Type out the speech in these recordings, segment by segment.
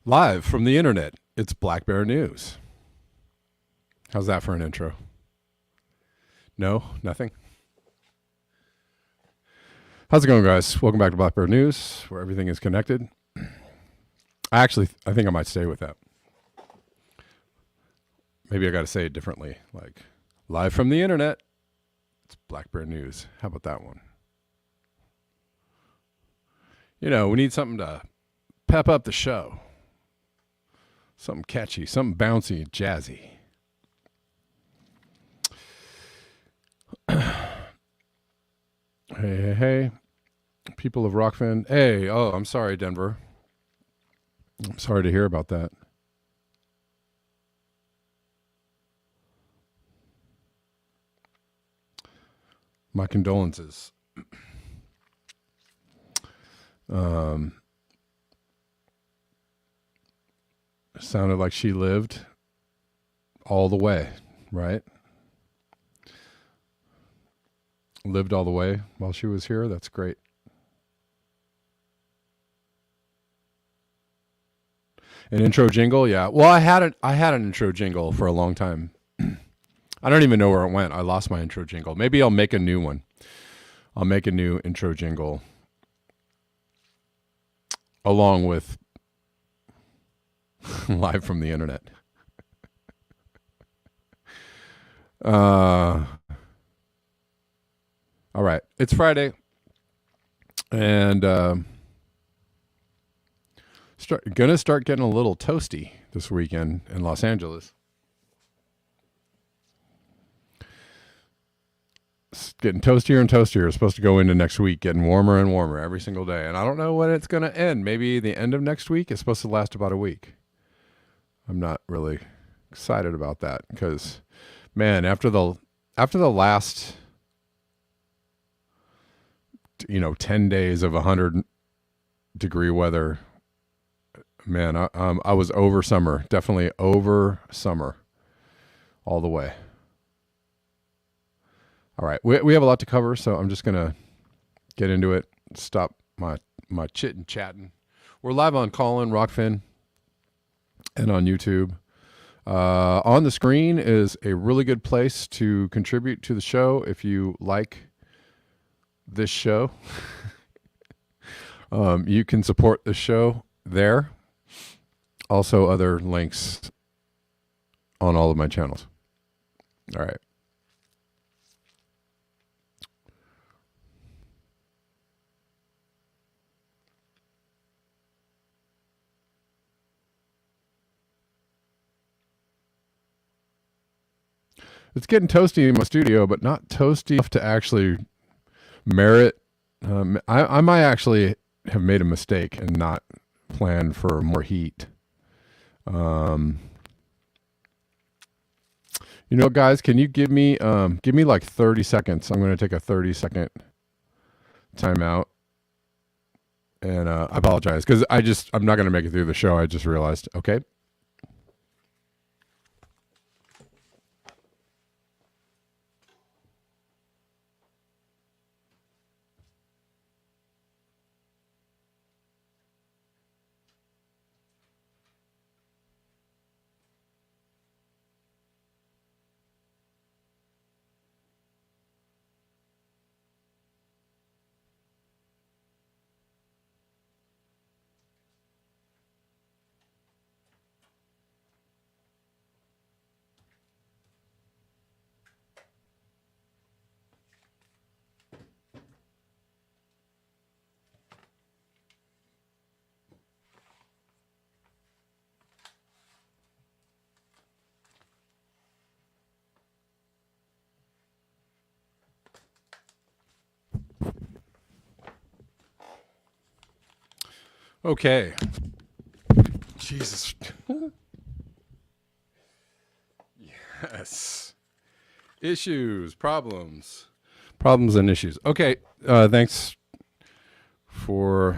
Live from the internet, it's Black Bear News. How's that for an intro? No, nothing. How's it going, guys? Welcome back to Black Bear News, where everything is connected. I think I might stay with that. Maybe I got to say it differently, like live from the internet, it's Black Bear News. How about that one? You know, we need something to pep up the show. Something catchy, something bouncy and jazzy. Hey. People of Rockfin. Hey, I'm sorry, Denver. I'm sorry to hear about that. My condolences. Sounded like she lived all the way, right? Lived all the way while she was here. That's great. An intro jingle, yeah. Well, I had an intro jingle for a long time. I don't even know where it went. I lost my intro jingle. Maybe I'll make a new one. I'll make a new intro jingle along with live from the internet. All right. It's Friday. And gonna start getting a little toasty this weekend in Los Angeles. It's getting toastier and toastier. It's supposed to go into next week, getting warmer and warmer every single day. And I don't know when it's going to end. Maybe the end of next week. It's supposed to last about a week. I'm not really excited about that because, man, after the last 10 days of 100-degree weather, man, I was over summer. Definitely over summer all the way. All right, we have a lot to cover, so I'm just going to get into it. Stop my chit and chatting. We're live on Callin, Rockfin, and on YouTube. On the screen is a really good place to contribute to the show if you like this show. You can support the show there. Also, other links on all of my channels. All right. It's getting toasty in my studio, but not toasty enough to actually merit. I might actually have made a mistake and not planned for more heat. Guys, can you give me like 30 seconds? I'm going to take a 30-second timeout. And I apologize because I'm not going to make it through the show. I just realized. Okay. Okay. Jesus. Yes. Issues, problems and issues. Okay. Thanks for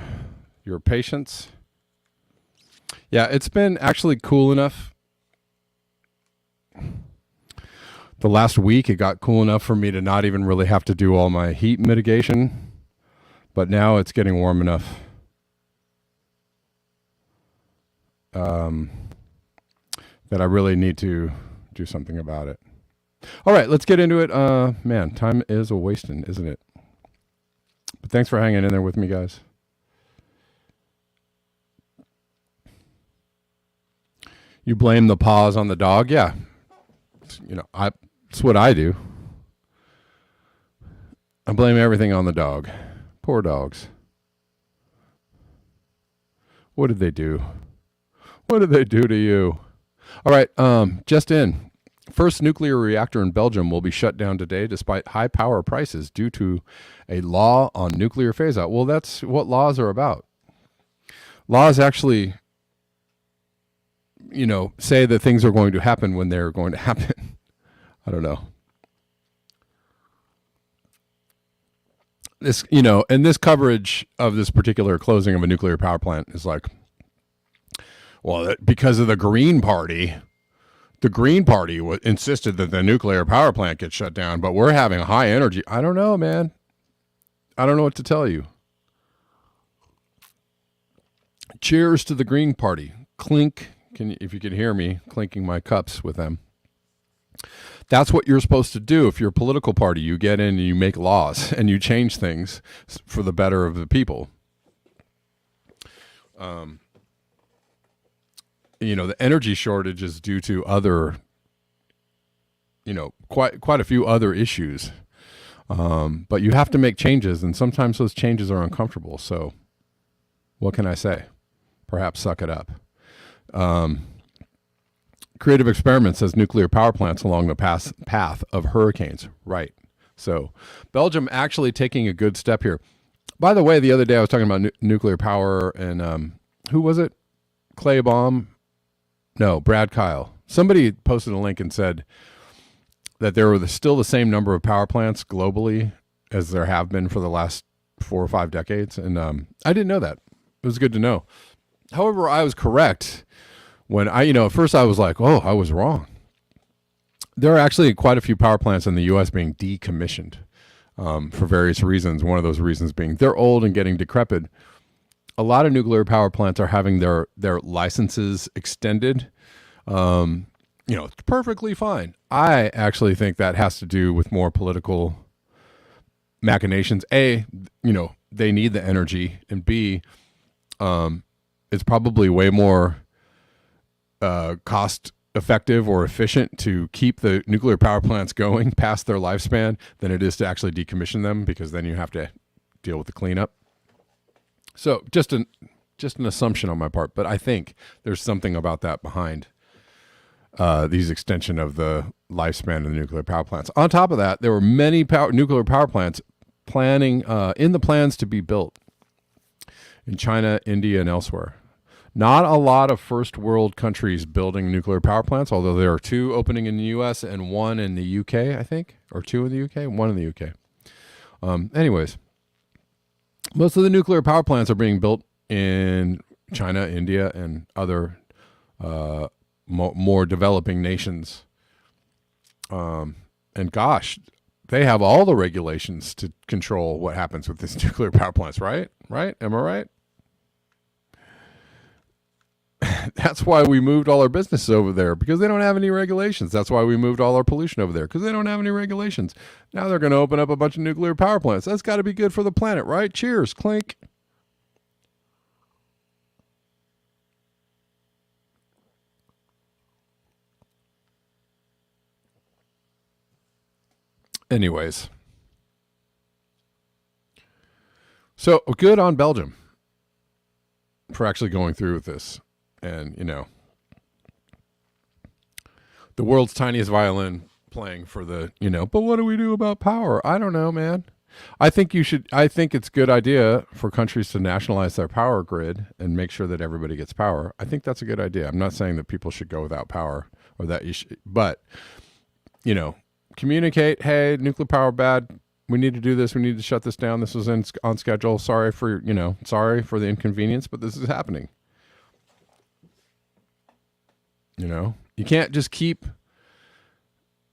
your patience. Yeah, it's been actually cool enough. The last week, it got cool enough for me to not even really have to do all my heat mitigation. But now it's getting warm enough that I really need to do something about it. All right, let's get into it. Man, time is a wasting, isn't it? But thanks for hanging in there with me, guys. You blame the paws on the dog? Yeah. It's what I do. I blame everything on the dog. Poor dogs. What did they do? What did they do to you? All right, just in. First nuclear reactor in Belgium will be shut down today despite high power prices due to a law on nuclear phase out. Well, that's what laws are about. Laws actually, say that things are going to happen when they're going to happen. I don't know. This, and this coverage of this particular closing of a nuclear power plant is like, well, because of the Green Party. The Green Party insisted that the nuclear power plant get shut down, but we're having high energy. I don't know, man. I don't know what to tell you. Cheers to the Green Party. Clink. If you can hear me clinking my cups with them. That's what you're supposed to do. If you're a political party, you get in and you make laws and you change things for the better of the people. The energy shortage is due to other, quite a few other issues. But you have to make changes, and sometimes those changes are uncomfortable. So what can I say? Perhaps suck it up. Creative Experiment says nuclear power plants along the path of hurricanes. Right. So Belgium actually taking a good step here. By the way, the other day I was talking about nuclear power, and who was it? Clay Baum? No, Brad Kyle. Somebody posted a link and said that there were still the same number of power plants globally as there have been for the last 4 or 5 decades. And I didn't know that. It was good to know. However, I was correct when at first I was like, oh, I was wrong. There are actually quite a few power plants in the U.S. being decommissioned for various reasons. One of those reasons being they're old and getting decrepit. A lot of nuclear power plants are having their licenses extended. It's perfectly fine. I actually think that has to do with more political machinations. A, they need the energy, and B, it's probably way more cost effective or efficient to keep the nuclear power plants going past their lifespan than it is to actually decommission them, because then you have to deal with the cleanup. So just an assumption on my part, but I think there's something about that behind these extension of the lifespan of the nuclear power plants. On top of that, there were many nuclear power plants planning in the plans to be built in China, India, and elsewhere. Not a lot of first world countries building nuclear power plants, although there are 2 opening in the U.S. and 1 in the U.K., I think, or 2 in the U.K., 1 in the U.K. Anyways. Most of the nuclear power plants are being built in China, India, and other more developing nations. And gosh, they have all the regulations to control what happens with these nuclear power plants, right? Right? Am I right? That's why we moved all our businesses over there, because they don't have any regulations. That's why we moved all our pollution over there, because they don't have any regulations. Now they're going to open up a bunch of nuclear power plants. That's got to be good for the planet, right? Cheers, clink. Anyways. So good on Belgium for actually going through with this. And, the world's tiniest violin playing for the, but what do we do about power? I don't know, man. I think it's a good idea for countries to nationalize their power grid and make sure that everybody gets power. I think that's a good idea. I'm not saying that people should go without power or that you should, but, communicate, hey, nuclear power bad. We need to do this. We need to shut this down. This was on schedule. Sorry for the inconvenience, but this is happening. You can't just keep,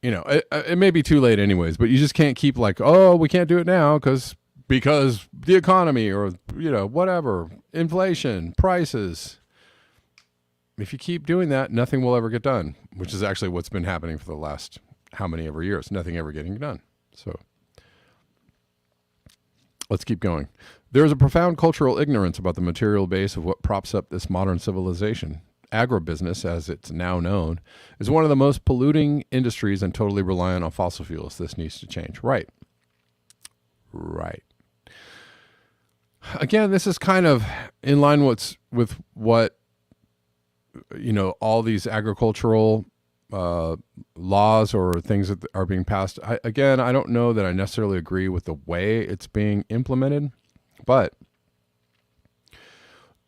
it may be too late anyways, but you just can't keep like, oh, we can't do it now because the economy or, whatever, inflation, prices. if you keep doing that, nothing will ever get done, which is actually what's been happening for the last how many ever years, nothing ever getting done. So let's keep going. There is a profound cultural ignorance about the material base of what props up this modern civilization. Agribusiness, as it's now known, is one of the most polluting industries and totally reliant on fossil fuels. This needs to change. Right. Again, this is kind of in line with what, all these agricultural laws or things that are being passed. I don't know that I necessarily agree with the way it's being implemented, but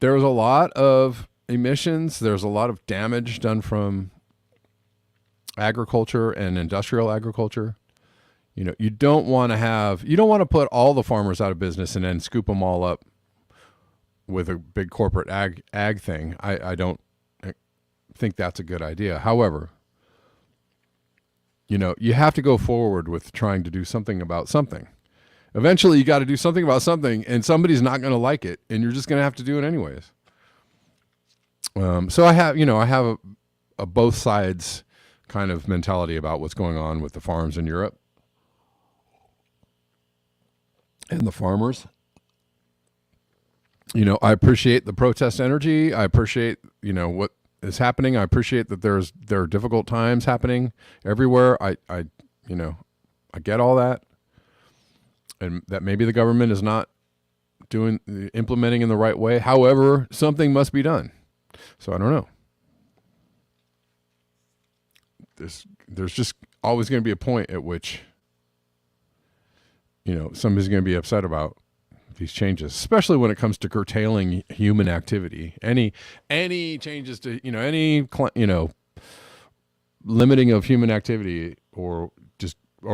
there's a lot of emissions. There's a lot of damage done from agriculture and industrial agriculture. You don't want to put all the farmers out of business and then scoop them all up with a big corporate ag thing. I don't think that's a good idea. However, you have to go forward with trying to do something about something. Eventually you got to do something about something, and somebody's not going to like it, and you're just going to have to do it anyways. So I have a both sides kind of mentality about what's going on with the farms in Europe and the farmers. I appreciate the protest energy. I appreciate, what is happening. I appreciate that there are difficult times happening everywhere. I get all that. And that maybe the government is not implementing in the right way. However, something must be done. So I don't know. There's just always going to be a point at which, somebody's going to be upset about these changes, especially when it comes to curtailing human activity. Any changes to, limiting of human activity or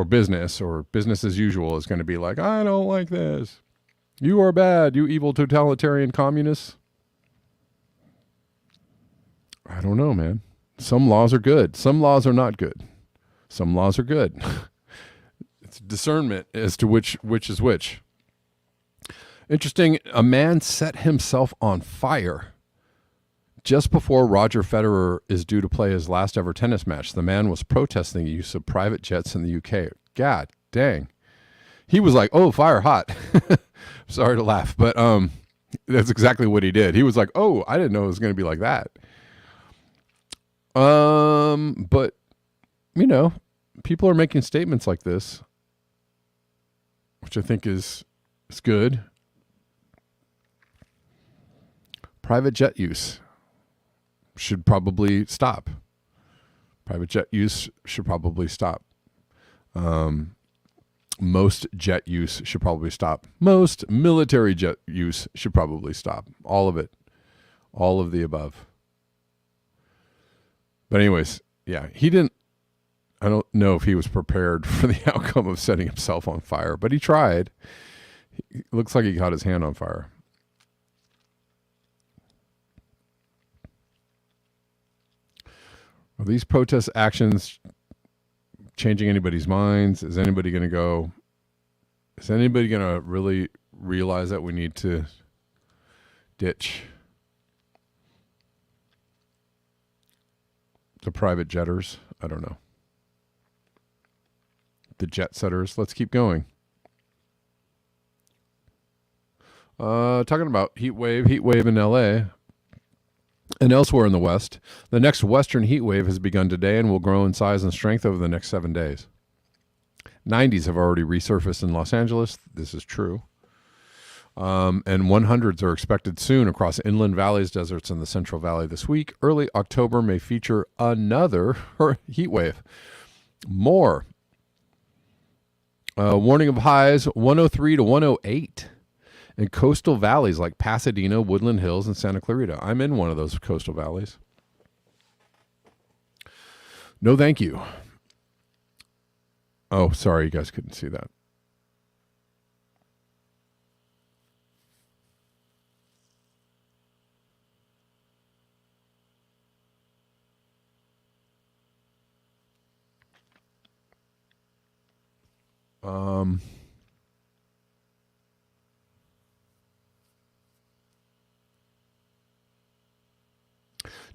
business as usual is going to be like, I don't like this. You are bad, you evil totalitarian communists. I don't know, man. Some laws are good. Some laws are not good. Some laws are good. It's discernment as to which is which. Interesting, a man set himself on fire just before Roger Federer is due to play his last ever tennis match. The man was protesting the use of private jets in the UK. God dang. He was like, oh, fire hot. Sorry to laugh, but that's exactly what he did. He was like, oh, I didn't know it was going to be like that. But, people are making statements like this, which I think is good. Private jet use should probably stop. Private jet use should probably stop. Most jet use should probably stop. Most military jet use should probably stop. All of it. All of the above. But anyways, yeah, I don't know if he was prepared for the outcome of setting himself on fire, but he tried. It looks like he got his hand on fire. Are these protest actions changing anybody's minds? Is anybody going to really realize that we need to ditch the private jetters? I don't know. The jet setters. Let's keep going. Talking about heat wave in LA and elsewhere in the West. The next Western heat wave has begun today and will grow in size and strength over the next 7 days. 90s have already resurfaced in Los Angeles. This is true. And 100s are expected soon across inland valleys, deserts, and the Central Valley this week. Early October may feature another heat wave. More. Warning of highs 103 to 108 in coastal valleys like Pasadena, Woodland Hills, and Santa Clarita. I'm in one of those coastal valleys. No, thank you. Oh, sorry, you guys couldn't see that.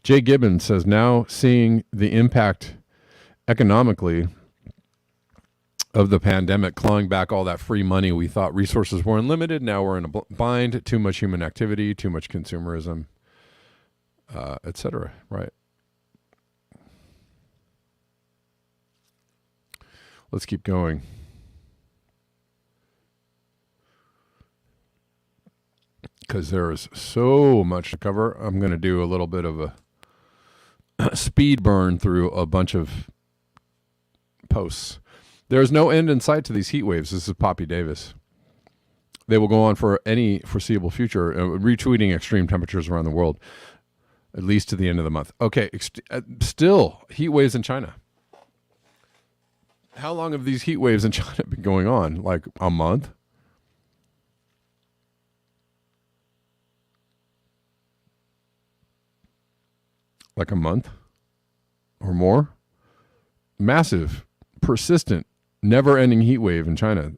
Jay Gibbons says, now seeing the impact economically of the pandemic, clawing back all that free money. We thought resources were unlimited. Now we're in a bind. Too much human activity, too much consumerism, etc. Right. Let's keep going. Because there is so much to cover. I'm going to do a little bit of a speed burn through a bunch of posts. There's no end in sight to these heat waves. This is Poppy Davis. They will go on for any foreseeable future, retweeting extreme temperatures around the world, at least to the end of the month. Okay, still heat waves in China. How long have these heat waves in China been going on? Like a month? Like a month or more? Massive, persistent, never-ending heat wave in China.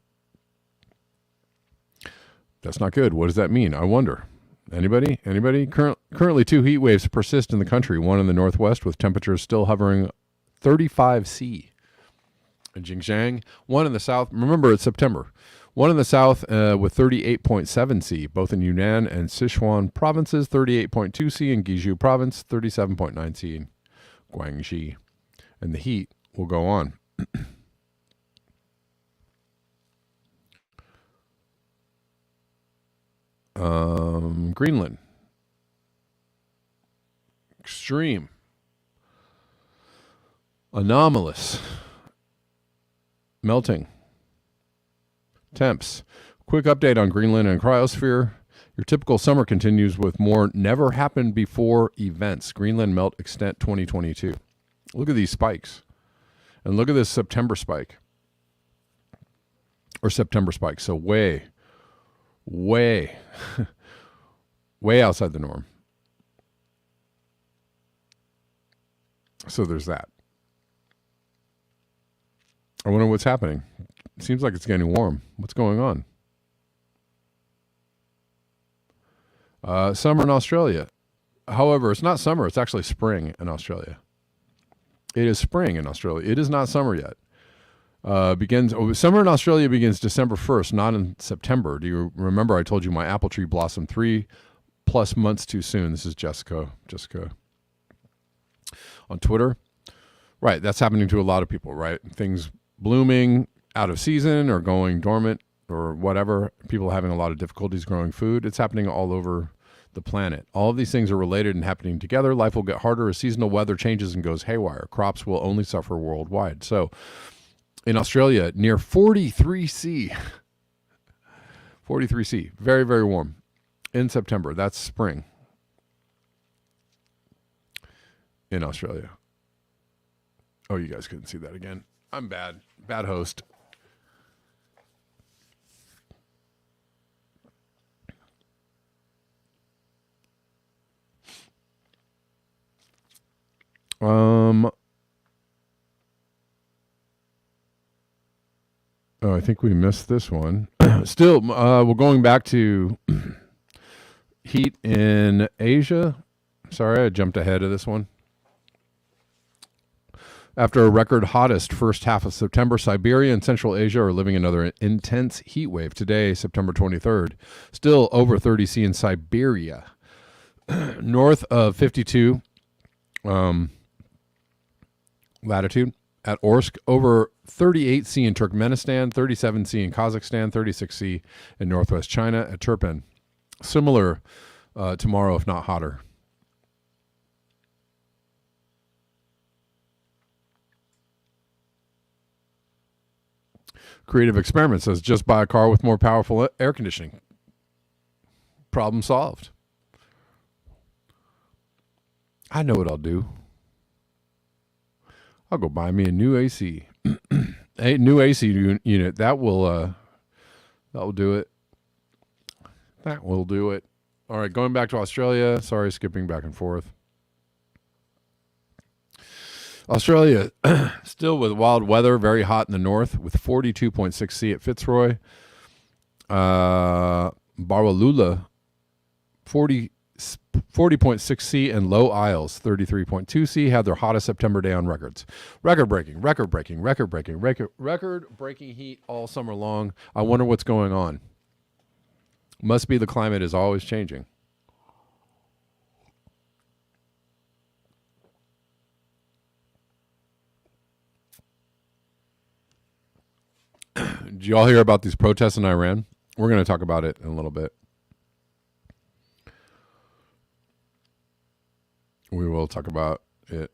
That's not good. What does that mean? I wonder. Anybody? Currently, 2 heat waves persist in the country. One in the northwest with temperatures still hovering 35 C in Xinjiang. One in the south. Remember, it's September. One in the south with 38.7 C, both in Yunnan and Sichuan provinces. 38.2 C in Guizhou province. 37.9 C in Guangxi. And the heat will go on. Greenland. Extreme. Anomalous. Melting. Temps. Quick update on Greenland and cryosphere. Your typical summer continues with more never happened before events. Greenland melt extent 2022. Look at these spikes. And look at this September spike. Or September spike. So way outside the norm. So there's that. I wonder what's happening. It seems like it's getting warm. What's going on? Summer in Australia. However, it's not summer. It's actually spring in Australia. It is spring in Australia. It is not summer yet. Summer in Australia begins December 1st, not in September. Do you remember I told you my apple tree blossomed 3+ months too soon? This is Jessica on Twitter. Right, that's happening to a lot of people, right? Things blooming out of season or going dormant or whatever. People having a lot of difficulties growing food. It's happening all over the planet. All of these things are related and happening together. Life will get harder as seasonal weather changes and goes haywire. Crops will only suffer worldwide. So in Australia, near 43 C. 43 C. Very, very warm. In September. That's spring. In Australia. Oh, you guys couldn't see that again. I'm bad. Bad host. Oh, I think we missed this one. Still, we're going back to heat in Asia. Sorry, I jumped ahead of this one. After a record hottest first half of September, Siberia and Central Asia are living another intense heat wave. Today, September 23rd, still over 30 C in Siberia. North of 52 latitude at Orsk, over 38 C in Turkmenistan, 37 C in Kazakhstan, 36 C in northwest China at Turpan. Similar tomorrow, if not hotter. Creative Experiment says, just buy a car with more powerful air conditioning. Problem solved. I know what I'll do. I'll go buy me a new AC. A new AC unit. That will do it. That will do it. All right, going back to Australia. Sorry, skipping back and forth. Australia, still with wild weather, very hot in the north with 42.6 C at Fitzroy. Barwalula, 40.6C, and Low Isles, 33.2C, had their hottest September day on records. Record-breaking heat all summer long. I wonder what's going on. Must be the climate is always changing. Did you all hear about these protests in Iran? We're going to talk about it in a little bit. We will talk about it.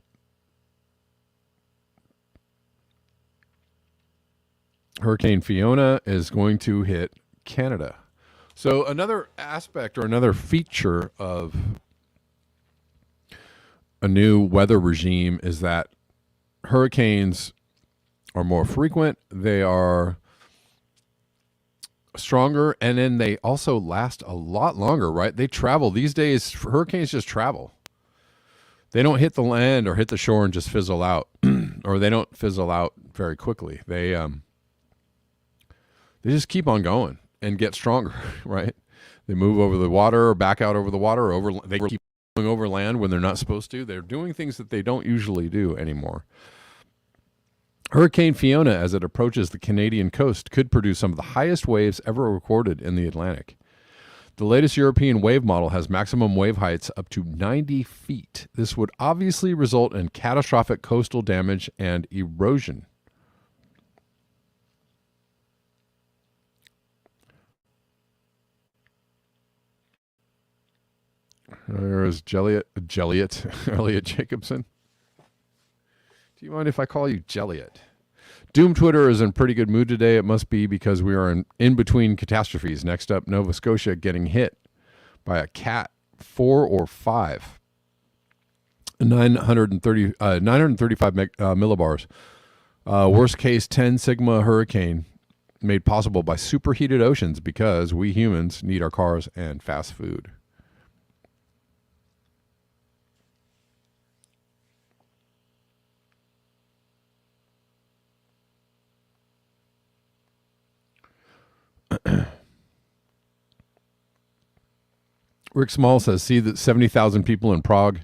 Hurricane Fiona is going to hit Canada. So another aspect or another feature of a new weather regime is that hurricanes are more frequent, they are stronger, and then they also last a lot longer, right? They travel. These days, hurricanes just travel. They don't hit the land or hit the shore and just fizzle out, or they don't fizzle out very quickly. They just keep on going and get stronger, right? They move over the water or back out over the water, or they keep going over land when they're not supposed to. They're doing things that they don't usually do anymore. Hurricane Fiona, as it approaches the Canadian coast, could produce some of the highest waves ever recorded in the Atlantic. The latest European wave model has maximum wave heights up to 90 feet. This would obviously result in catastrophic coastal damage and erosion. There is Elliot Jacobson. Do you mind if I call you Jelliot? Doom Twitter is in pretty good mood today. It must be because we are in between catastrophes. Next up, Nova Scotia getting hit by a Cat 4 or 5. 935 millibars. Worst case 10 sigma hurricane made possible by superheated oceans because we humans need our cars and fast food. Rick Small says, see that 70,000 people in Prague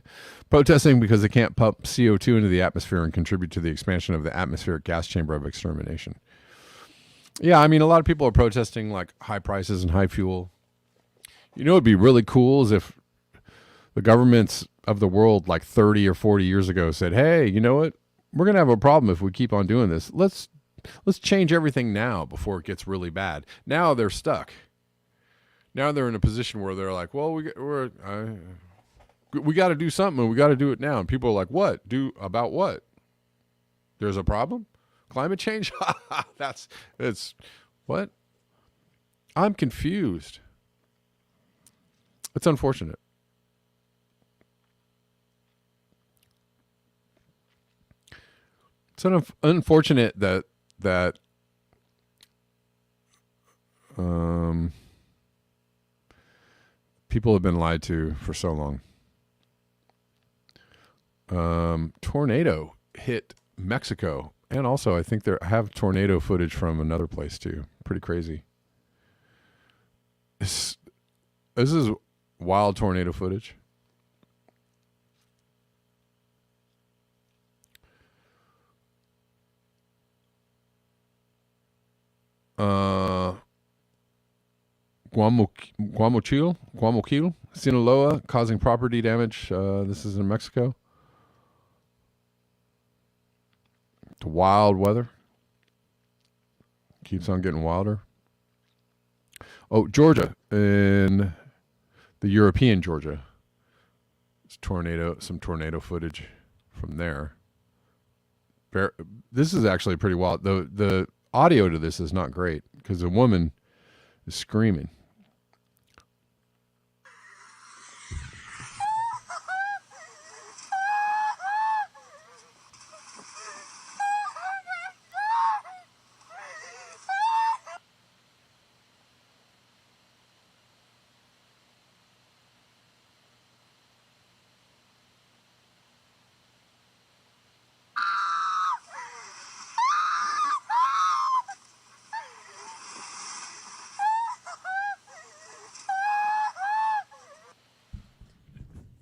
protesting because they can't pump CO2 into the atmosphere and contribute to the expansion of the atmospheric gas chamber of extermination. Yeah, I mean, a lot of people are protesting like high prices and high fuel. You know, it'd be really cool is if the governments of the world like 30 or 40 years ago said, hey, you know what? We're going to have a problem if we keep on doing this. Let's change everything now before it gets really bad. Now they're stuck. Now they're in a position where they're like, well, we got to do something and we got to do it now. And people are like, what? Do about what? There's a problem? Climate change? It's what? I'm confused. It's unfortunate. It's unfortunate that people have been lied to for so long. Tornado hit Mexico, and also I think I have tornado footage from another place too. Pretty crazy. This is wild tornado footage. Guayaquil, Sinaloa, causing property damage. This is in Mexico. It's wild weather. Keeps on getting wilder. Oh, Georgia, in the European Georgia. It's some tornado footage from there. This is actually pretty wild. The audio to this is not great because a woman is screaming.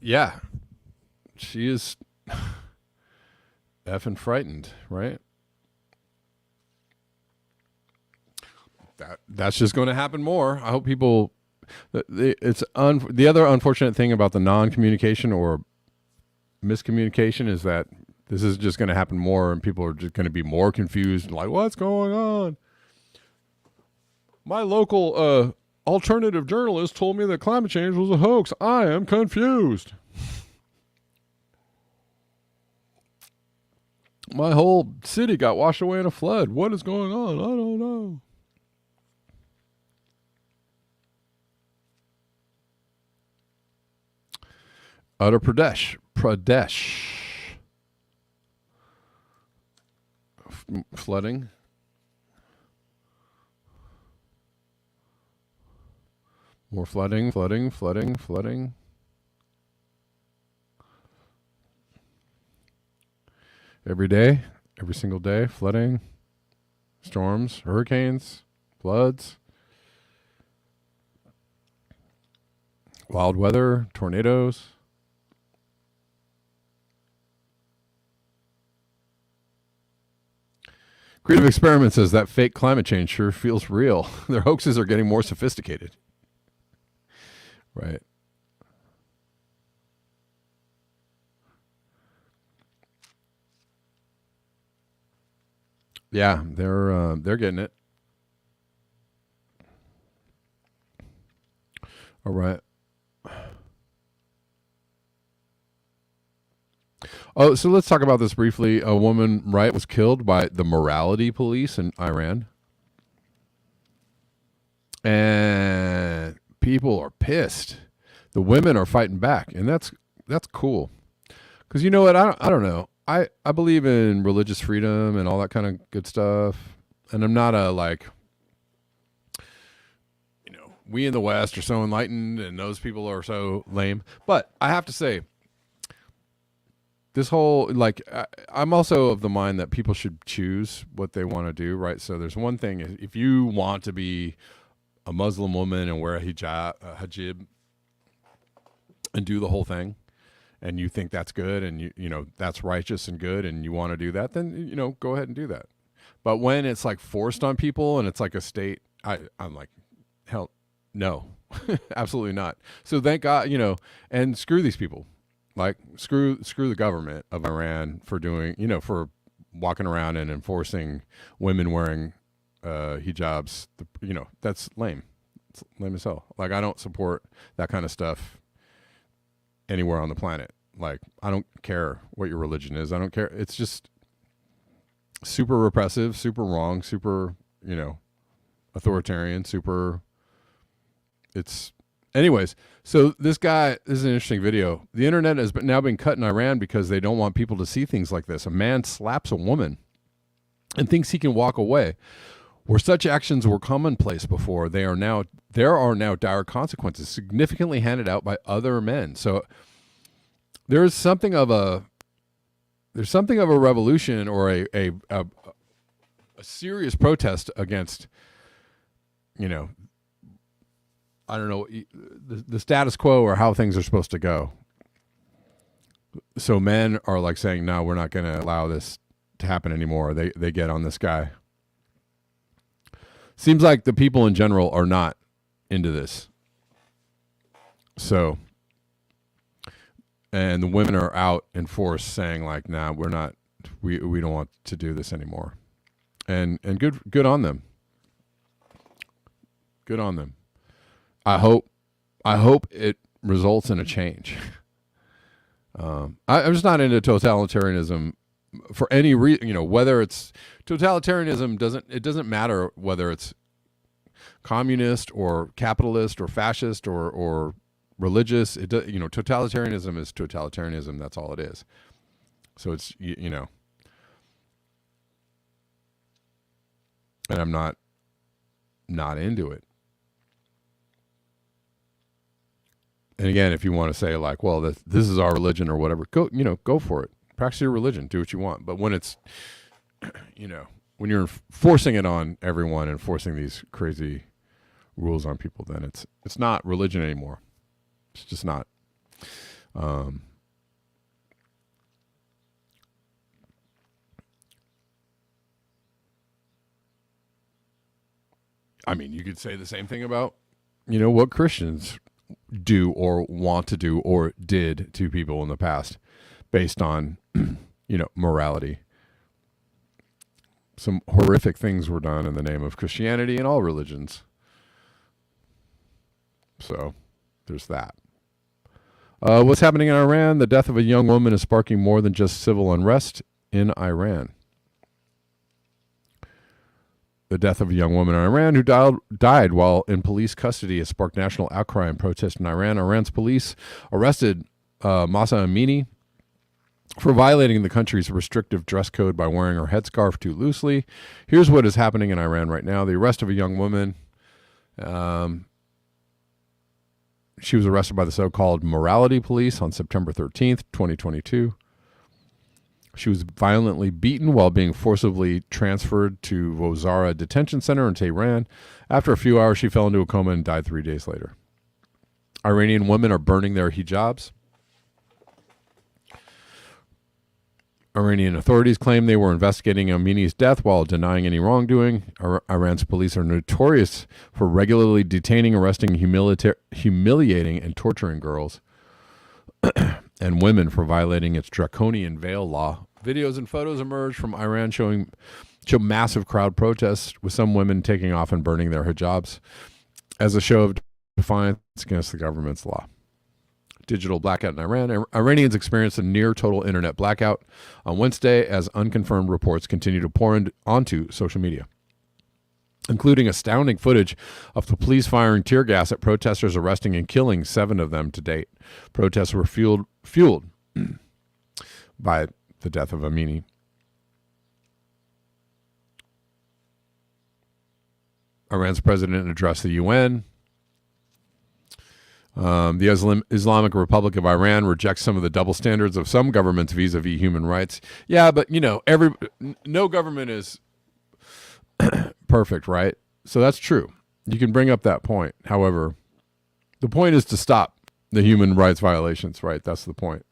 yeah, she is effing frightened, right? That's just going to happen more. I hope people. The other unfortunate thing about the non-communication or miscommunication is that this is just going to happen more, and people are just going to be more confused. Like, what's going on? My local alternative journalist told me that climate change was a hoax. I am confused. My whole city got washed away in a flood. What is going on? I don't know. Uttar Pradesh. Flooding. More flooding. Every day, every single day, flooding, storms, hurricanes, floods, wild weather, tornadoes. Creative Experiment says that fake climate change sure feels real. Their hoaxes are getting more sophisticated. Right. Yeah, they're getting it. All right. Oh, so let's talk about this briefly. A woman, right, was killed by the morality police in Iran. And people are pissed. The women are fighting back, and that's cool. Because you know what? I don't know. I believe in religious freedom and all that kind of good stuff. And I'm not a we in the West are so enlightened and those people are so lame. But I have to say, this whole, I'm also of the mind that people should choose what they want to do, right? So there's one thing, if you want to be a Muslim woman and wear a hijab and do the whole thing, and you think that's good and you know that's righteous and good and you want to do that, then go ahead and do that. But when it's like forced on people and it's like a state, I'm like, hell no. Absolutely not. So thank God, and screw these people. Like screw the government of Iran for doing, for walking around and enforcing women wearing hijabs. That's lame. It's lame as hell. Like, I don't support that kind of stuff anywhere on the planet. Like, I don't care what your religion is. I don't care. It's just super repressive, super wrong, super, authoritarian, super. Anyways, so this is an interesting video. The internet has now been cut in Iran because they don't want people to see things like this. A man slaps a woman and thinks he can walk away. Where such actions were commonplace before, there are now dire consequences, significantly handed out by other men. So there's something of a revolution or a serious protest against, I don't know, the status quo or how things are supposed to go. So men are like saying, no, we're not going to allow this to happen anymore. They get on this guy. Seems like the people in general are not into this. So, and the women are out in force saying like, nah, we're not, we don't want to do this anymore. And good on them. Good on them. I hope it results in a change. I'm just not into totalitarianism for any reason. Whether it's totalitarianism doesn't matter whether it's communist or capitalist or fascist or religious. Totalitarianism is totalitarianism. That's all it is. So it's and I'm not into it. And again, if you want to say like, well, this is our religion or whatever, go for it. Practice your religion. Do what you want. But when it's, when you're forcing it on everyone and forcing these crazy rules on people, then it's not religion anymore. It's just not. Um, I mean, you could say the same thing about, what Christians do or want to do or did to people in the past based on, morality. Some horrific things were done in the name of Christianity and all religions. So there's that. What's happening in Iran? The death of a young woman is sparking more than just civil unrest in Iran. The death of a young woman in Iran who died while in police custody has sparked national outcry and protest in Iran. Iran's police arrested Mahsa Amini for violating the country's restrictive dress code by wearing her headscarf too loosely. Here's what is happening in Iran right now. The arrest of a young woman. She was arrested by the so-called morality police on September 13th, 2022. She was violently beaten while being forcibly transferred to Vozara Detention Center in Tehran. After a few hours, she fell into a coma and died 3 days later. Iranian women are burning their hijabs. Iranian authorities claim they were investigating Amini's death while denying any wrongdoing. Iran's police are notorious for regularly detaining, arresting, humiliating, and torturing girls and women for violating its draconian veil law. Videos and photos emerged from Iran show massive crowd protests, with some women taking off and burning their hijabs as a show of defiance against the government's law. Digital blackout in Iran. Iranians experienced a near total internet blackout on Wednesday as unconfirmed reports continue to pour onto social media, including astounding footage of the police firing tear gas at protesters, arresting and killing 7 of them to date. Protests were fueled by the death of Amini. Iran's president addressed the UN. The Islamic Republic of Iran rejects some of the double standards of some governments vis-a-vis human rights. Yeah, but no government is perfect, right? So that's true. You can bring up that point. However, the point is to stop the human rights violations, right? That's the point.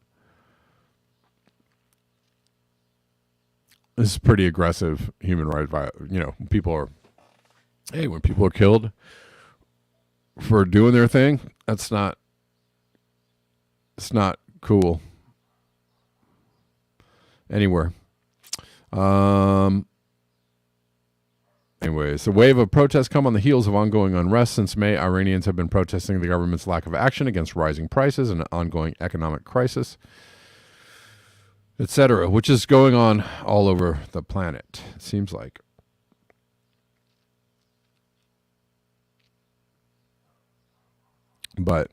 This is pretty aggressive human rights when people are killed for doing their thing, it's not cool anywhere. Anyways, the wave of protests come on the heels of ongoing unrest. Since May, Iranians have been protesting the government's lack of action against rising prices and an ongoing economic crisis, etc., which is going on all over the planet, it seems like. But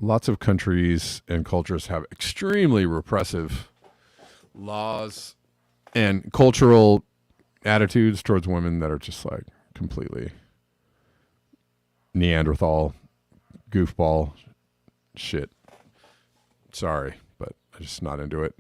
lots of countries and cultures have extremely repressive laws and cultural attitudes towards women that are just like completely Neanderthal, goofball shit. Sorry, but I'm just not into it.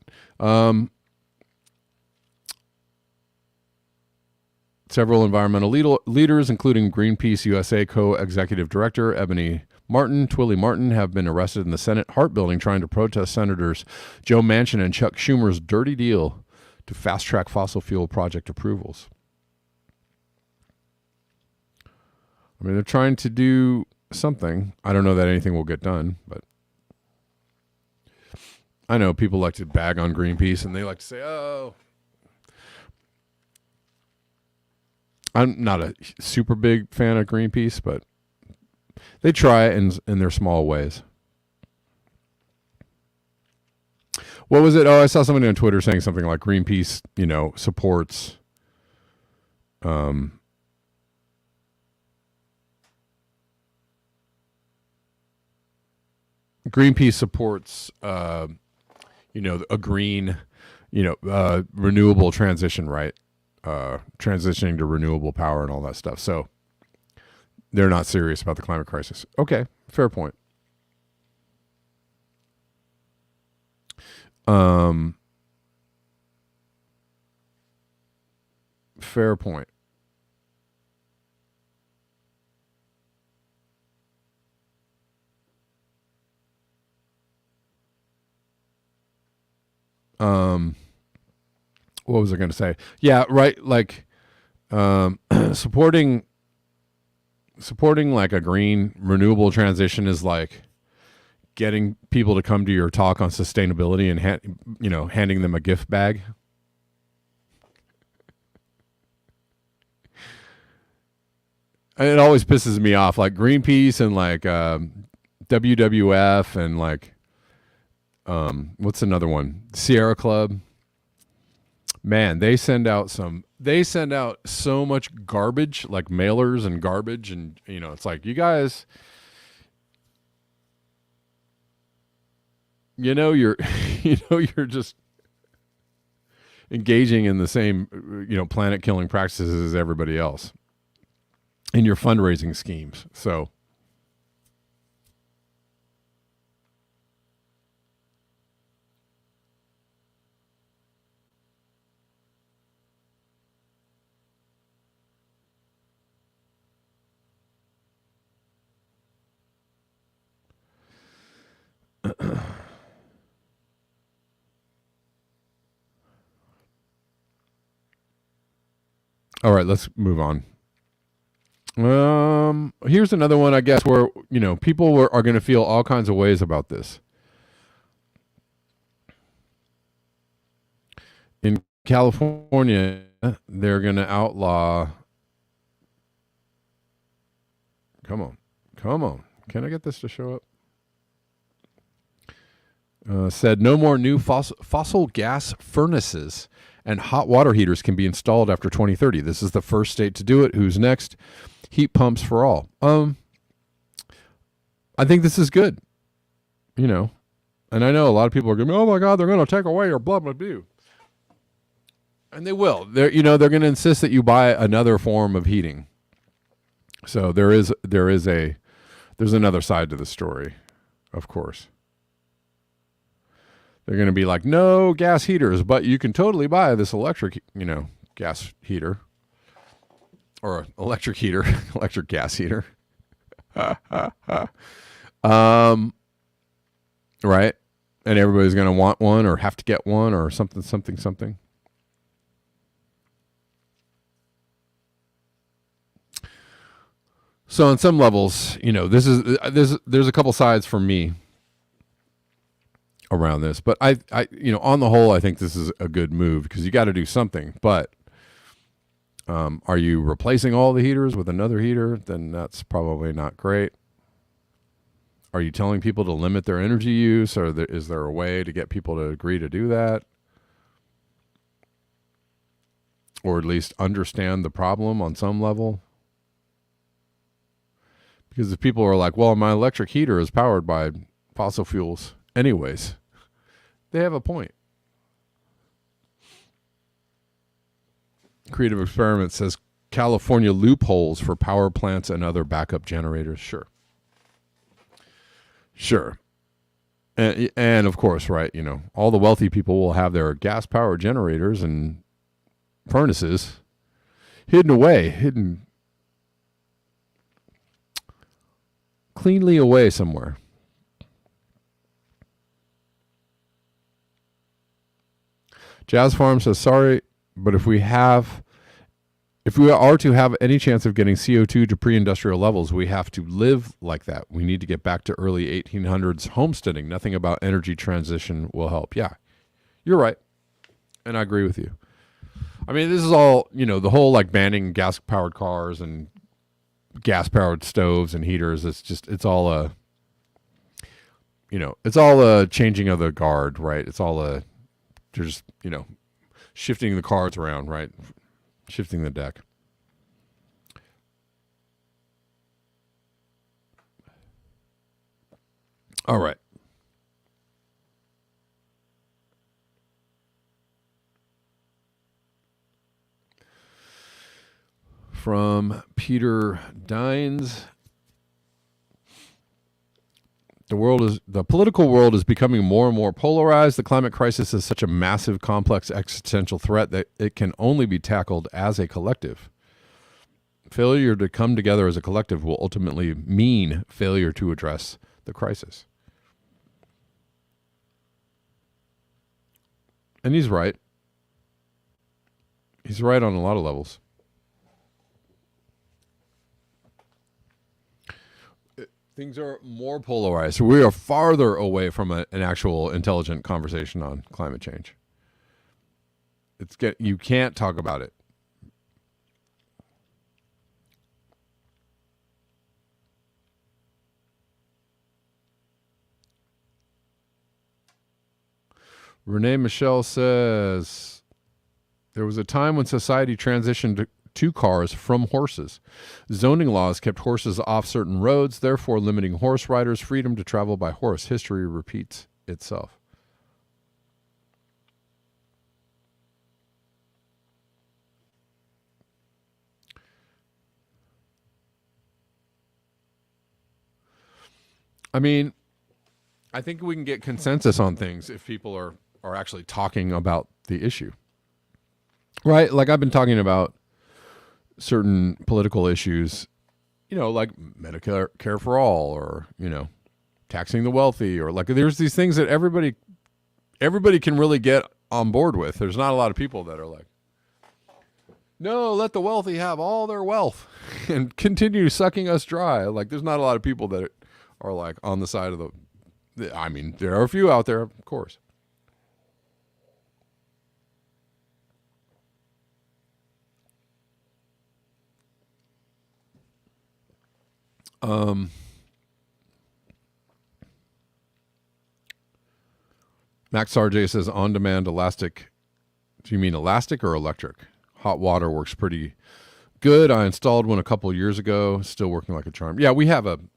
Several environmental leaders, including Greenpeace USA co-executive director Ebony Twilly Martin, have been arrested in the Senate Hart Building trying to protest Senators Joe Manchin and Chuck Schumer's dirty deal to fast-track fossil fuel project approvals. I mean, they're trying to do something. I don't know that anything will get done, but I know people like to bag on Greenpeace and they like to say, oh, I'm not a super big fan of Greenpeace, but they try it in their small ways. What was it? Oh, I saw somebody on Twitter saying something like Greenpeace, supports Greenpeace supports a green, renewable transition, right? Transitioning to renewable power and all that stuff. So they're not serious about the climate crisis. Okay, fair point. Fair point. What was I going to say? Yeah, right. Like supporting like a green renewable transition is like getting people to come to your talk on sustainability and handing them a gift bag. And it always pisses me off, like Greenpeace and like WWF and like what's another one? Sierra Club. Man, they send out so much garbage, like mailers and garbage, and it's like, you guys, you're you're just engaging in the same planet killing practices as everybody else in your fundraising schemes. So all right, let's move on. Here's another one, I guess, where people are going to feel all kinds of ways about this. In California, they're going to outlaw. Come on. Can I get this to show up? Said no more new fossil gas furnaces and hot water heaters can be installed after 2030. This is the first state to do it. Who's next? Heat pumps for all. I think this is good. And I know a lot of people are going, oh my God, they're going to take away your blah, blah, blah. And they will. They're going to insist that you buy another form of heating. So there's another side to the story, of course. They're going to be like, no gas heaters, but you can totally buy this electric, gas heater or electric heater, electric gas heater. Right. And everybody's going to want one or have to get one or something. So on some levels, there's a couple sides for me around this, but I on the whole, I think this is a good move because you got to do something. But are you replacing all the heaters with another heater? Then that's probably not great. Are you telling people to limit their energy use, or is there a way to get people to agree to do that, or at least understand the problem on some level? Because if people are like, well, my electric heater is powered by fossil fuels anyways, they have a point. Creative Experiment says California loopholes for power plants and other backup generators. Sure. And of course, right, all the wealthy people will have their gas power generators and furnaces hidden cleanly away somewhere. Jazz Farm says, sorry, but if we are to have any chance of getting CO2 to pre-industrial levels, we have to live like that. We need to get back to early 1800s homesteading. Nothing about energy transition will help. Yeah, you're right. And I agree with you. I mean, this is all, the whole like banning gas-powered cars and gas-powered stoves and heaters. It's all a changing of the guard, right? It's all a, just, shifting the cards around, right? Shifting the deck. All right. From Peter Dines. The political world is becoming more and more polarized. The climate crisis is such a massive, complex existential threat that it can only be tackled as a collective. Failure to come together as a collective will ultimately mean failure to address the crisis. And he's right. He's right on a lot of levels. Things are more polarized. We are farther away from an actual intelligent conversation on climate change. You can't talk about it. Renee Michelle says, there was a time when society transitioned to cars from horses. Zoning laws kept horses off certain roads, therefore limiting horse riders' freedom to travel by horse. History repeats itself. I mean, I think we can get consensus on things if people are actually talking about the issue. Right? Like I've been talking about certain political issues, like Medicare care for all, or, taxing the wealthy, or like there's these things that everybody can really get on board with. There's not a lot of people that are like, no, let the wealthy have all their wealth and continue sucking us dry. Like there's not a lot of people that are like on the side of I mean, there are a few out there, of course. Max RJ says on-demand elastic. Do you mean elastic or electric? Hot water works pretty good. I installed one a couple years ago. Still working like a charm. Yeah, we don't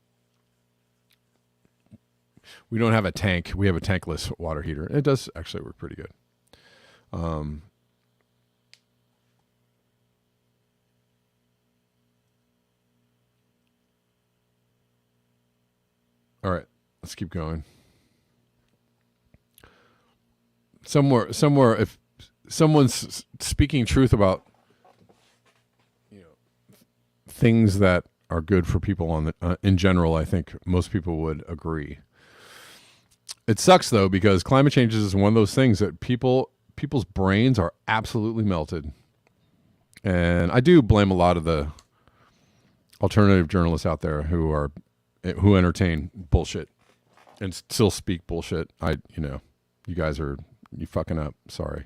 have a tank. We have a tankless water heater. It does actually work pretty good. All right, let's keep going. Somewhere, if someone's speaking truth about, things that are good for people in general, I think most people would agree. It sucks though, because climate change is one of those things that people's brains are absolutely melted, and I do blame a lot of the alternative journalists out there who entertain bullshit and still speak bullshit. You guys are fucking up. Sorry.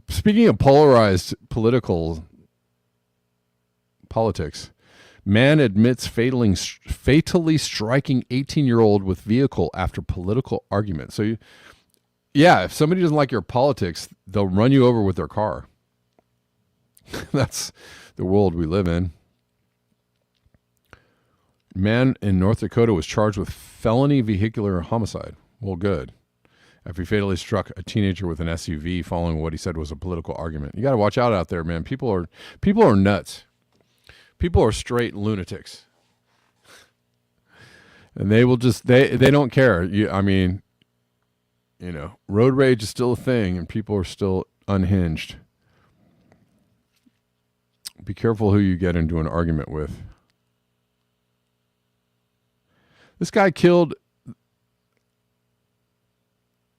Speaking of polarized politics, man admits fatally striking 18-year-old with vehicle after political argument. So, if somebody doesn't like your politics, they'll run you over with their car. That's the world we live in. Man in North Dakota was charged with felony vehicular homicide. Well, good. After he fatally struck a teenager with an SUV following what he said was a political argument. You got to watch out there, man. People are nuts. People are straight lunatics. And they will just, they don't care. Road rage is still a thing and people are still unhinged. Be careful who you get into an argument with. This guy killed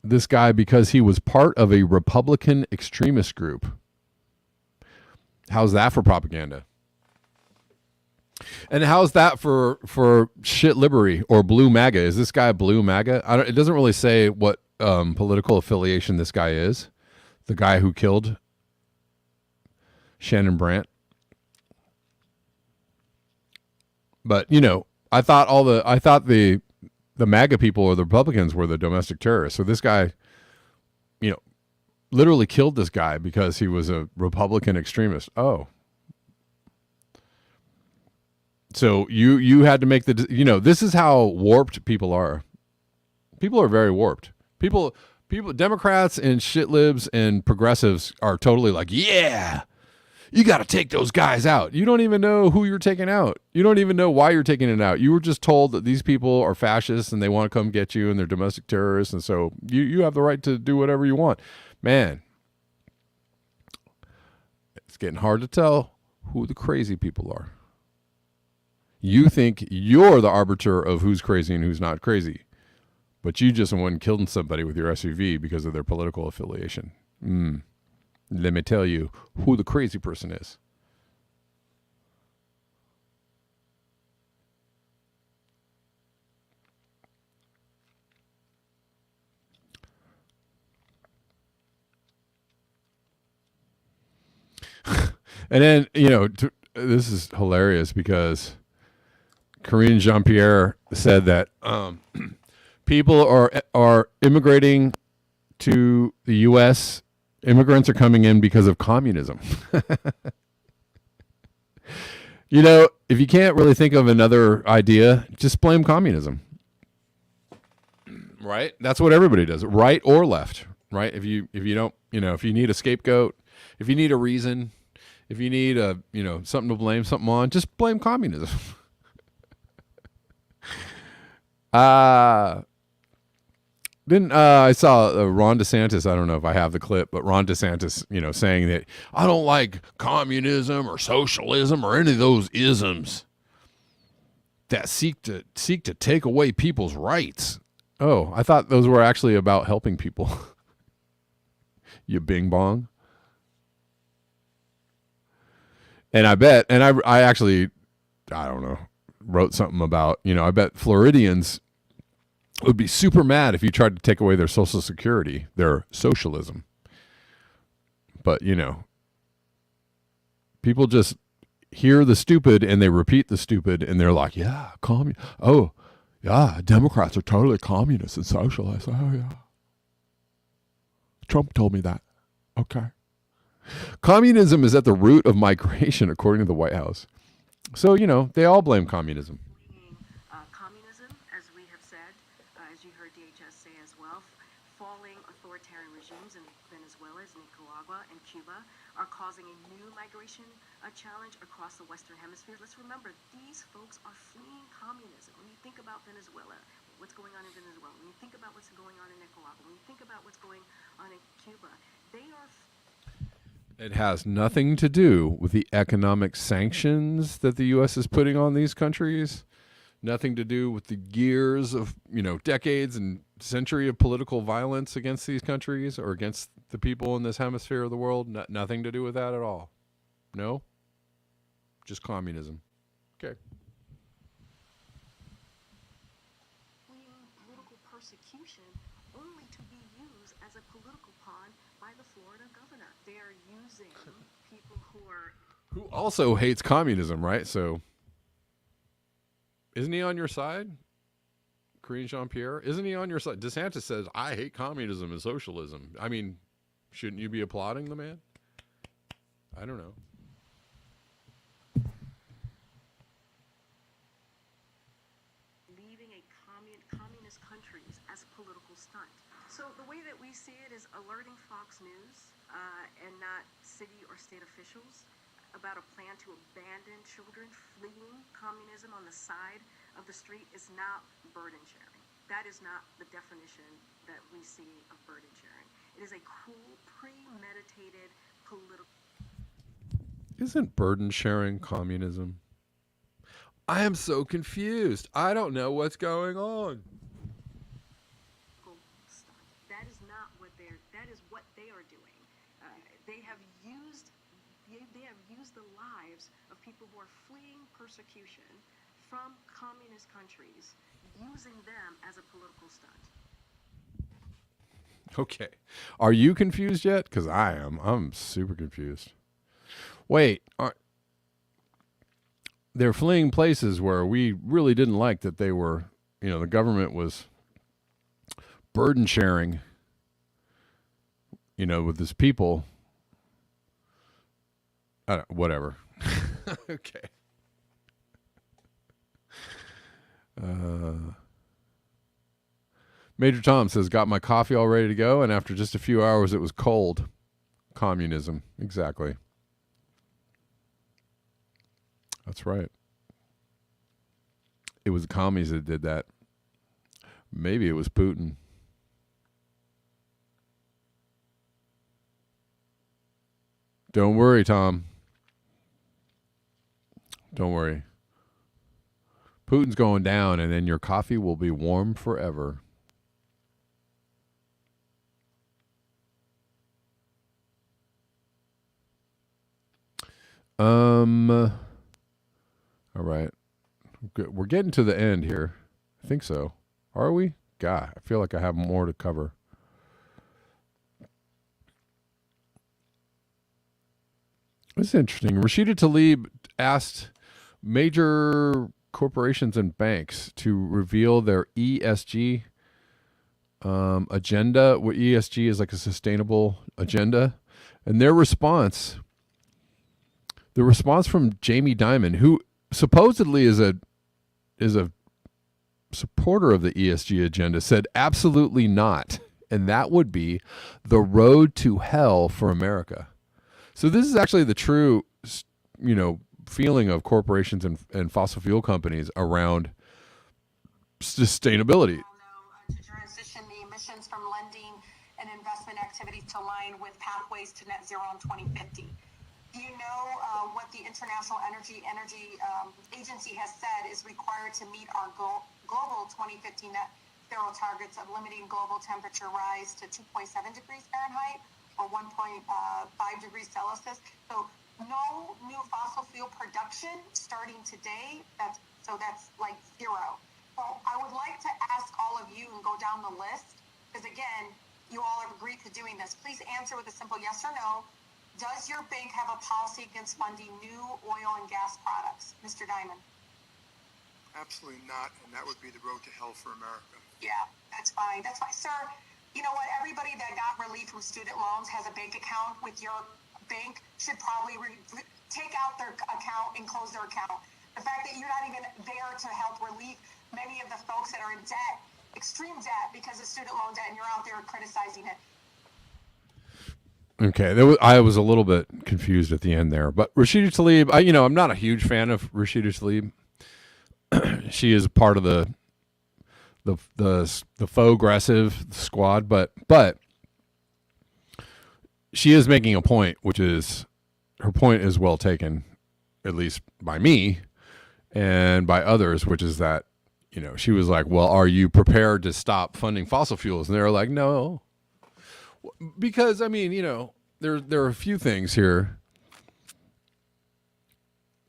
this guy because he was part of a Republican extremist group. How's that for propaganda? And how's that for shit liberty or blue MAGA? Is this guy blue MAGA? It doesn't really say what political affiliation this guy is. The guy who killed Shannon Brandt. But I thought the MAGA people or the Republicans were the domestic terrorists. So this guy, literally killed this guy because he was a Republican extremist. Oh. So you had to make this is how warped people are. People are very warped. People, Democrats and shit libs and progressives are totally like, yeah, you got to take those guys out. You don't even know who you're taking out. You don't even know why you're taking it out. You were just told that these people are fascists and they want to come get you and they're domestic terrorists. And so you have the right to do whatever you want. Man, it's getting hard to tell who the crazy people are. You think you're the arbiter of who's crazy and who's not crazy. But you just went and killed somebody with your SUV because of their political affiliation. Let me tell you who the crazy person is. And then, this is hilarious because Karine Jean-Pierre said that people are immigrating to the U.S. Immigrants are coming in because of communism. If you can't really think of another idea, just blame communism. Right? That's what everybody does, right or left. Right? If you don't, if you need a scapegoat, if you need a reason, if you need something to blame something on, just blame communism. Then I saw Ron DeSantis. I don't know if I have the clip, but Ron DeSantis, saying that I don't like communism or socialism or any of those isms that seek to take away people's rights. Oh, I thought those were actually about helping people. You bing bong. And I bet, and I actually, I don't know, wrote something about, I bet Floridians would be super mad if you tried to take away their Social Security, their socialism. But, people just hear the stupid and they repeat the stupid and they're like, yeah, oh, yeah, Democrats are totally communist and socialist. Oh, yeah. Trump told me that. Okay. Communism is at the root of migration, according to the White House. So, they all blame communism. Communism, as we have said, as you heard DHS say as well, falling authoritarian regimes in Venezuela, Nicaragua, and Cuba are causing a new migration challenge across the Western Hemisphere. Let's remember, these folks are fleeing communism. When you think about Venezuela, what's going on in Venezuela, when you think about what's going on in Nicaragua, when you think about what's going on in Cuba, they are... It has nothing to do with the economic sanctions that the U.S. is putting on these countries. Nothing to do with the years of, decades and century of political violence against these countries or against the people in this hemisphere of the world. Nothing to do with that at all. No? Just communism. Okay. Political persecution only to be used as a political pawn by the Florida governor. They are using people who also hates communism, right? So isn't he on your side? Karine Jean-Pierre? Isn't he on your side? DeSantis says, I hate communism and socialism. I mean, shouldn't you be applauding the man? I don't know. Leaving a communist countries as a political stunt. So the way that we see it is alerting Fox News and not city or state officials about a plan to abandon children fleeing communism on the side of the street is not burden sharing. That is not the definition that we see of burden sharing. It is a cruel, premeditated political... Isn't burden sharing communism? I am so confused. I don't know what's going on. That is not what that is what they are doing. They have used the lives of people who are fleeing persecution from communist countries, using them as a political stunt. Okay. Are you confused yet? Because I am. I'm super confused. Wait. They're fleeing places where we really didn't like that they were, the government was burden sharing, with this people. Whatever. Okay. Major Tom says, got my coffee all ready to go, and after just a few hours it was cold. Communism. Exactly. That's right. It was the commies that did that. Maybe it was Putin. Don't worry, Tom. Don't worry. Putin's going down, and then your coffee will be warm forever. All right. Good. We're getting to the end here. I think so. Are we? God, I feel like I have more to cover. It's interesting. Rashida Tlaib asked major corporations and banks to reveal their ESG agenda. What ESG is like a sustainable agenda, and their response, the response from Jamie Dimon, who supposedly is a supporter of the ESG agenda, said absolutely not, and that would be the road to hell for America. So this is actually the true, feeling of corporations and fossil fuel companies around sustainability. To transition the emissions from lending and investment activities to align with pathways to net zero in 2050. Do you know what the International Energy Agency has said is required to meet our global 2050 net zero targets of limiting global temperature rise to 2.7 degrees Fahrenheit or 1.5 degrees Celsius? So no new fossil fuel production starting today. That's like zero. So I would like to ask all of you and go down the list, because again, you all have agreed to doing this. Please answer with a simple yes or no. Does your bank have a policy against funding new oil and gas products? Mr. Dimon? Absolutely not, and that would be the road to hell for America. Yeah, that's fine. That's fine. Sir, you know what? Everybody that got relief from student loans has a bank account with your bank should probably take out their account and close their account. The fact that you're not even there to help relieve many of the folks that are in debt, extreme debt because of student loan debt, and you're out there criticizing it. Okay, I was a little bit confused at the end there, but Rashida Tlaib, I'm not a huge fan of Rashida Tlaib. She is part of the faux aggressive squad, but she is making a point, which is her point is well taken, at least by me and by others, which is that she was like, well, are you prepared to stop funding fossil fuels? And they're like, no. Because, there are a few things here.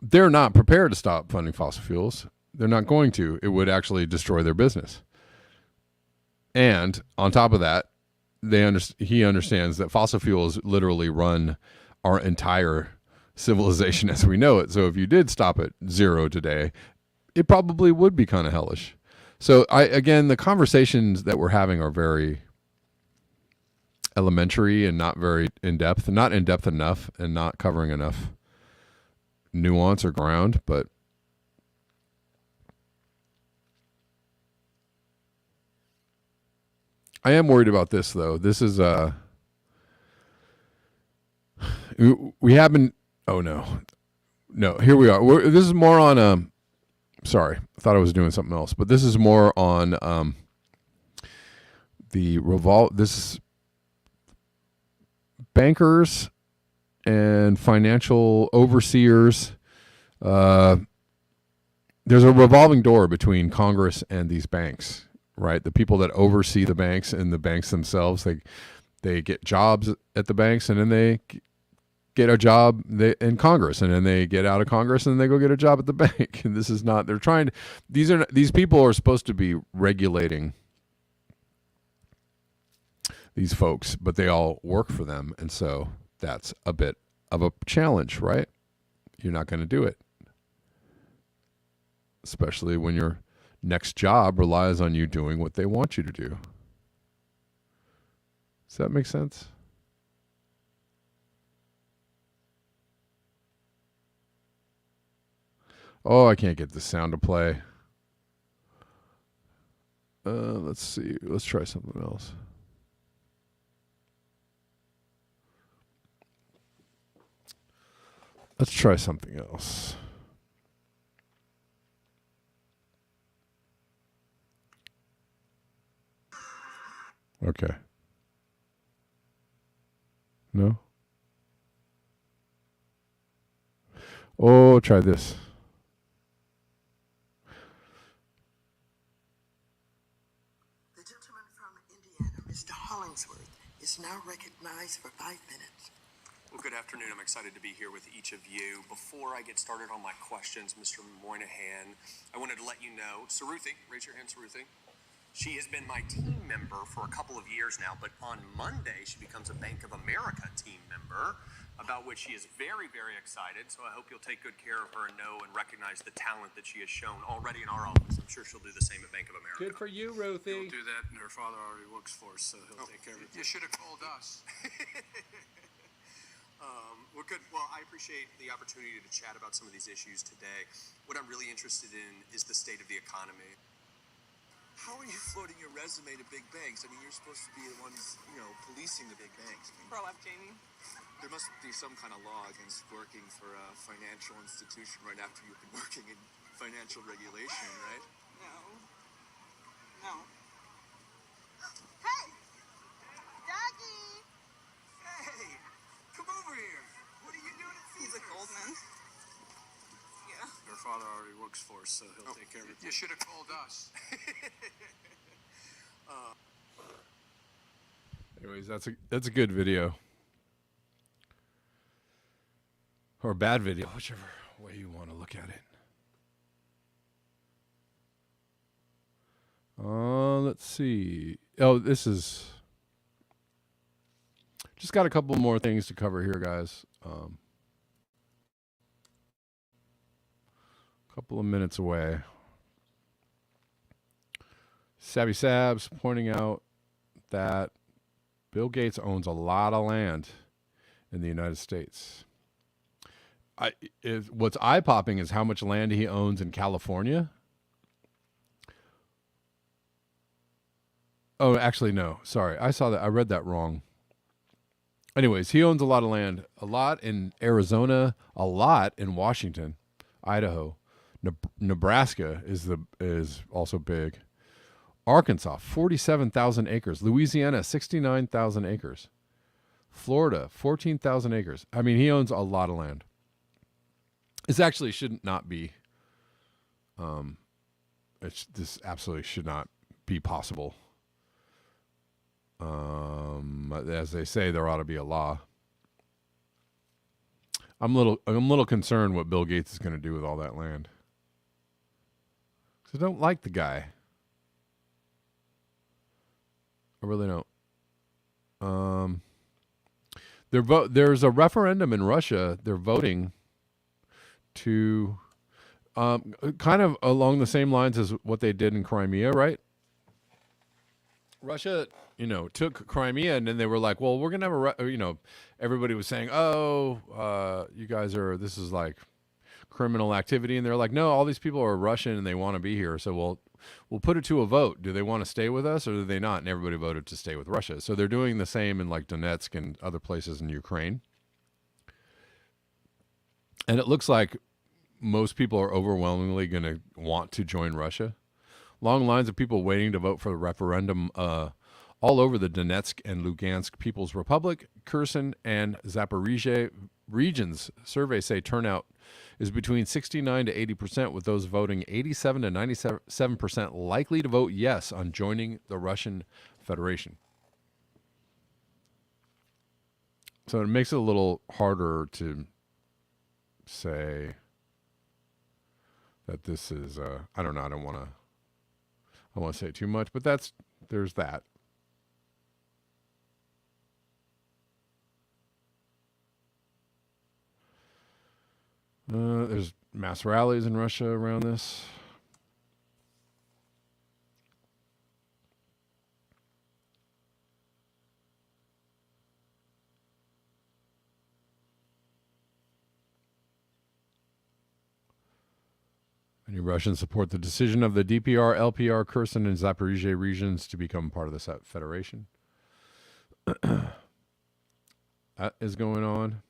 They're not prepared to stop funding fossil fuels. They're not going to. It would actually destroy their business. And on top of that, he understands that fossil fuels literally run our entire civilization as we know it. So if you did stop at zero today, it probably would be kind of hellish. So again, the conversations that we're having are very elementary and not very in-depth, not in-depth enough and not covering enough nuance or ground, but I am worried about this though. This is we haven't, oh no, here we are. This is more on sorry, I thought I was doing something else, but this is more on this bankers and financial overseers. There's a revolving door between Congress and these banks, right? The people that oversee the banks and the banks themselves, they get jobs at the banks, and then they get a job in Congress, and then they get out of Congress and they go get a job at the bank. And this is not, they're trying to, these people are supposed to be regulating these folks, but they all work for them. And so that's a bit of a challenge, right? You're not going to do it, especially when your next job relies on you doing what they want you to do. Does that make sense? Oh, I can't get the sound to play. Let's see. Let's try something else. Let's try something else. Okay. No? Oh, try this. The gentleman from Indiana, Mr. Hollingsworth, is now recognized for 5 minutes. Well, good afternoon. I'm excited to be here with each of you. Before I get started on my questions, Mr. Moynihan, I wanted to let you know, Saruthi, raise your hand, Saruthi. She has been my team member for a couple of years now, but on Monday she becomes a Bank of America team member, about which she is very, very excited. So I hope you'll take good care of her and know and recognize the talent that she has shown already in our office. I'm sure she'll do the same at Bank of America. Good for you, Ruthie. He'll do that, and her father already works for us, so he'll take care of it. You should have called us. Well, good. Well, I appreciate the opportunity to chat about some of these issues today. What I'm really interested in is the state of the economy. How are you floating your resume to big banks? I mean, you're supposed to be the ones, policing the big banks. I mean, Pro-F, Jamie. there must be some kind of law against working for a financial institution right after you've been working in financial regulation, right? No. Hey! Doggy! Hey, come over here. What are you doing at He's a Goldman. Yeah. Her father already works for us, so he'll take care of it. You should have called us. Anyways, that's a good video. Or a bad video, whichever way you want to look at it. Let's see. Oh, this is... Just got a couple more things to cover here, guys. Couple of minutes away. Savvy Sabs pointing out that Bill Gates owns a lot of land in the United States. What's eye-popping is how much land he owns in California. Oh, actually, no. Sorry. I saw that. I read that wrong. Anyways, he owns a lot of land. A lot in Arizona. A lot in Washington, Idaho. Nebraska is also big. Arkansas, 47,000 acres. Louisiana, 69,000 acres. Florida, 14,000 acres. I mean, he owns a lot of land. This actually should not be. This absolutely should not be possible. As they say, there ought to be a law. I'm a little concerned what Bill Gates is going to do with all that land. Because I don't like the guy. I really don't. There's a referendum in Russia. They're voting to kind of along the same lines as what they did in Crimea, right? Russia, took Crimea, and then they were like, well, we're going to have everybody was saying, you guys this is like criminal activity. And they're like, no, all these people are Russian and they want to be here. So we'll put it to a vote. Do they want to stay with us or do they not? And everybody voted to stay with Russia. So they're doing the same in like Donetsk and other places in Ukraine. And it looks like most people are overwhelmingly going to want to join Russia. Long lines of people waiting to vote for the referendum all over the Donetsk and Lugansk People's Republic, Kherson, and Zaporizhia regions. Surveys say turnout is between 69 to 80%, with those voting 87 to 97% likely to vote yes on joining the Russian Federation. So it makes it a little harder to say that this is, I don't know, I don't want to say too much, but there's that. There's mass rallies in Russia around this. Many Russians support the decision of the DPR, LPR, Kherson, and Zaporizhia regions to become part of the Federation. That is going on.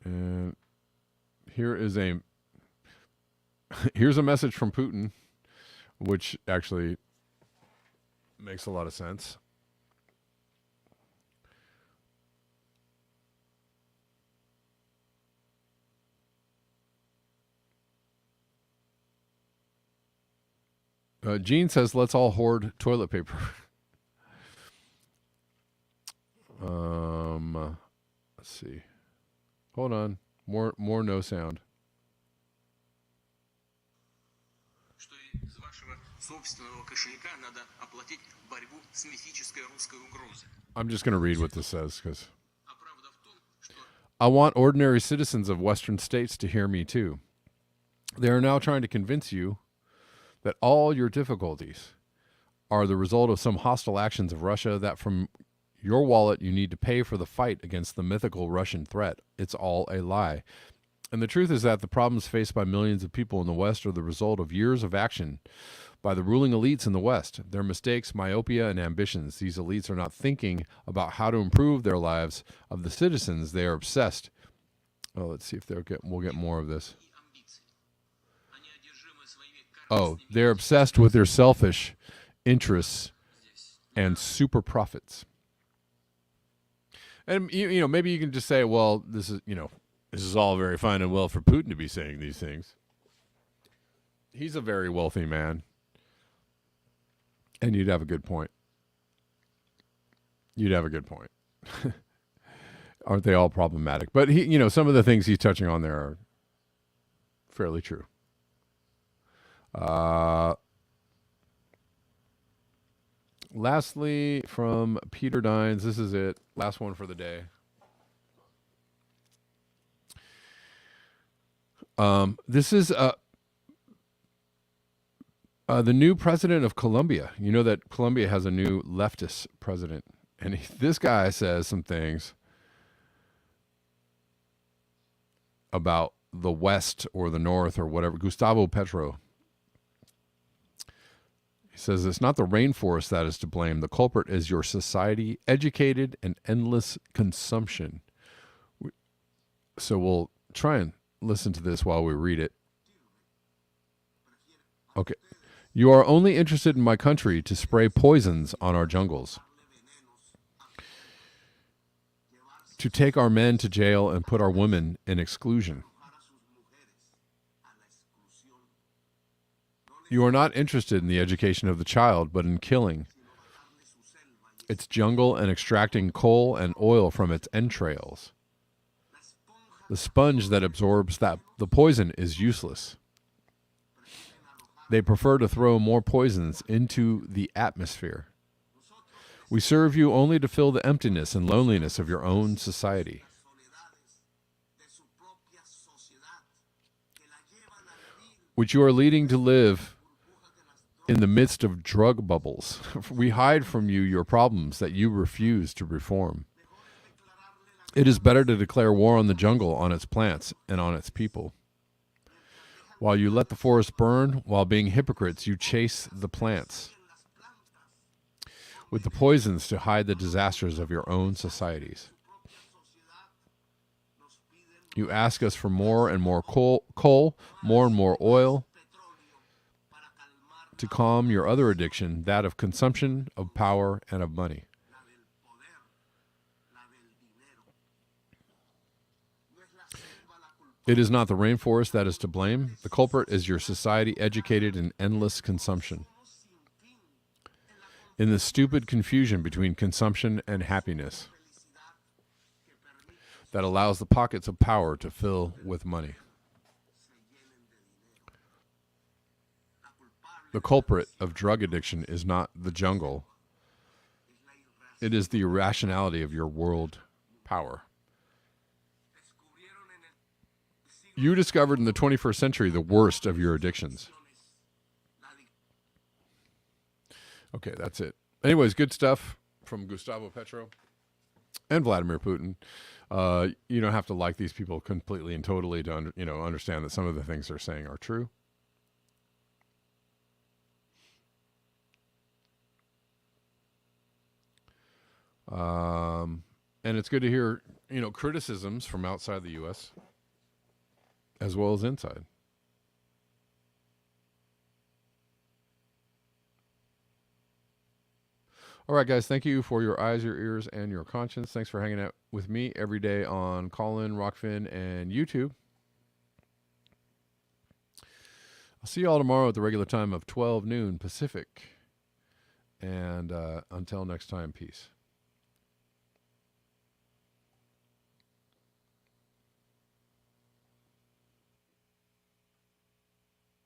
And here's a message from Putin, which actually makes a lot of sense. Gene says, let's all hoard toilet paper. Let's see. Hold on. More no sound. Что из вашего собственного кошелька надо оплатить борьбу с мифической русской угрозой. I'm just going to read what this says because I want ordinary citizens of Western states to hear me too. They are now trying to convince you that all your difficulties are the result of some hostile actions of Russia, that from your wallet you need to pay for the fight against the mythical Russian threat. It's all a lie. And the truth is that the problems faced by millions of people in the West are the result of years of action by the ruling elites in the West. Their mistakes, myopia, and ambitions. These elites are not thinking about how to improve their lives of the citizens. They are obsessed. Oh, let's see if we'll get more of this. Oh, they're obsessed with their selfish interests and super profits. And you know, maybe you can just say, well, this is all very fine and well for Putin to be saying these things. He's a very wealthy man. And you'd have a good point. Aren't they all problematic? But some of the things he's touching on there are fairly true. Lastly, from Peter Dines, this is it. Last one for the day. This is the new president of Colombia. You know that Colombia has a new leftist president. And this guy says some things about the West or the North or whatever. Gustavo Petro. He says it's not the rainforest that is to blame. The culprit is your society, educated and endless consumption. So we'll try and listen to this while we read it. Okay. You are only interested in my country to spray poisons on our jungles, to take our men to jail and put our women in exclusion. You are not interested in the education of the child, but in killing its jungle and extracting coal and oil from its entrails. The sponge that absorbs the poison is useless. They prefer to throw more poisons into the atmosphere. We serve you only to fill the emptiness and loneliness of your own society. Which you are leading to live in the midst of drug bubbles. We hide from you your problems that you refuse to reform. It is better to declare war on the jungle, on its plants, and on its people. While you let the forest burn, while being hypocrites, you chase the plants with the poisons to hide the disasters of your own societies. You ask us for more and more coal, more and more oil, to calm your other addiction, that of consumption, of power, and of money. It is not the rainforest that is to blame. The culprit is your society educated in endless consumption. In the stupid confusion between consumption and happiness that allows the pockets of power to fill with money. The culprit of drug addiction is not the jungle. It is the irrationality of your world power. You discovered in the 21st century the worst of your addictions. Okay, that's it. Anyways, good stuff from Gustavo Petro and Vladimir Putin. You don't have to like these people completely and totally to understand that some of the things they're saying are true. And it's good to hear, criticisms from outside the U.S. as well as inside. All right, guys, thank you for your eyes, your ears, and your conscience. Thanks for hanging out with me every day on Callin, Rockfin, and YouTube. I'll see you all tomorrow at the regular time of 12 noon Pacific. And until next time, peace.